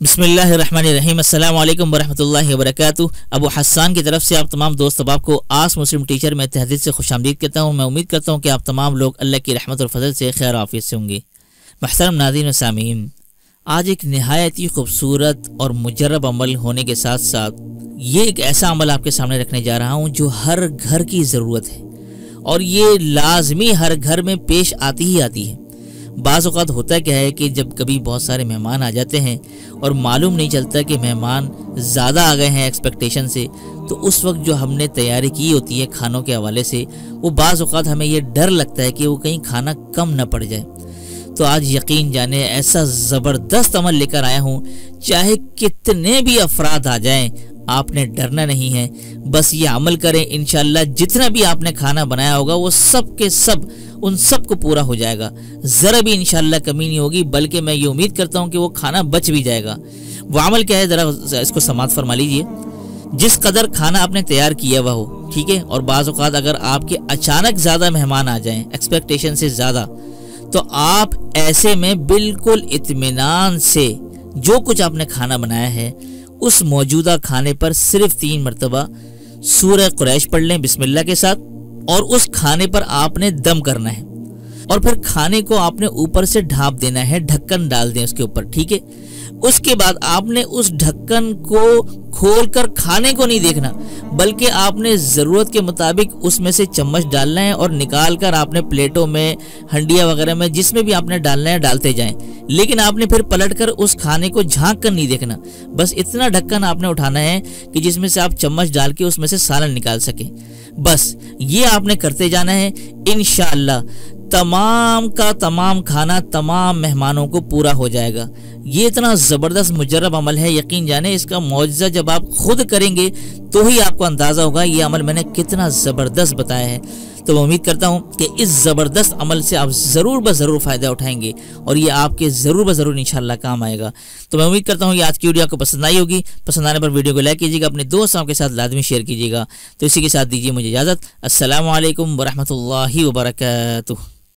बिस्मिल्लाहिर्रहमानिर्रहीम। अस्सलाम वालेकुम वरहमतुल्लाहि वबरकातुहू। अबू हसन की तरफ से आप तमाम दोस्त अहबाब को आस मुस्लिम टीचर में तहदीद से खुशामदीद कहता हूँ। मैं उम्मीद करता हूँ कि आप तमाम लोग अल्लाह की रहमत और फजल से खैर आफियत से होंगे। महतरम नाज़रीन व सामीन, आज एक नहायत ही खूबसूरत और मुजर्रब अमल होने के साथ साथ ये एक ऐसा अमल आपके सामने रखने जा रहा हूँ जो हर घर की ज़रूरत है और ये लाजमी हर घर में पेश आती ही आती है। बाज़ औक़ात होता क्या है कि जब कभी बहुत सारे मेहमान आ जाते हैं और मालूम नहीं चलता कि मेहमान ज़्यादा आ गए हैं एक्सपेक्टेशन से, तो उस वक्त जो हमने तैयारी की होती है खानों के हवाले से, वो बाज़ औक़ात हमें ये डर लगता है कि वो कहीं खाना कम न पड़ जाए। तो आज यकीन जाने ऐसा ज़बरदस्त अमल लेकर आया हूँ, चाहे कितने भी अफराद आ जाएं, आपने डरना नहीं है। बस ये अमल करें, इंशाअल्लाह जितना भी आपने खाना बनाया होगा वो सब के सब उन सब को पूरा हो जाएगा। ज़रा भी इंशाअल्लाह कमी नहीं होगी, बल्कि मैं ये उम्मीद करता हूँ कि वो खाना बच भी जाएगा। वो अमल क्या है, ज़रा इसको समात फरमा लीजिए। जिस कदर खाना आपने तैयार किया हुआ हो, ठीक है, और बाज़ औक़ात अगर आपके अचानक ज़्यादा मेहमान आ जाएं एक्सपेक्टेशन से ज़्यादा, तो आप ऐसे में बिल्कुल इत्मीनान से जो कुछ आपने खाना बनाया है उस मौजूदा खाने पर सिर्फ 3 मरतबा सूरह कुरैश पढ़ लें बिस्मिल्लाह के साथ, और उस खाने पर आपने दम करना है और फिर खाने को आपने ऊपर से ढाँप देना है, ढक्कन डाल दें उसके ऊपर, ठीक है। उसके बाद आपने उस ढक्कन को खोलकर खाने को नहीं देखना, बल्कि आपने ज़रूरत के मुताबिक उसमें से चम्मच डालना है और निकाल कर आपने प्लेटों में, हंडिया वगैरह में, जिसमें भी आपने डालना है डालते जाएं। लेकिन आपने फिर पलटकर उस खाने को झांक कर नहीं देखना। बस इतना ढक्कन आपने उठाना है कि जिसमें से आप चम्मच डाल के उसमें से सालन निकाल सके। बस ये आपने करते जाना है। इंशाअल्लाह तमाम का तमाम खाना तमाम मेहमानों को पूरा हो जाएगा। ये इतना ज़बरदस्त मुजर्रब अमल है, यकीन जाने इसका मौजज़ा जब आप खुद करेंगे तो ही आपको अंदाज़ा होगा ये अमल मैंने कितना ज़बरदस्त बताया है। तो मैं उम्मीद करता हूँ कि इस ज़बरदस्त अमल से आप ज़रूर ब ज़रूर फ़ायदा उठाएंगे और ये आपके ज़रूर ब ज़रूर इंशाअल्लाह काम आएगा। तो मैं उम्मीद करता हूँ कि आज की वीडियो आपको पसंद आई होगी। पसंद आने पर वीडियो को लाइक कीजिएगा, अपने दोस्तों के साथ लाजमी शेयर कीजिएगा। तो इसी के साथ दीजिए मुझे इजाज़त। अस्सलामु अलैकुम वरहमतुल्लाहि वबरकातुहू।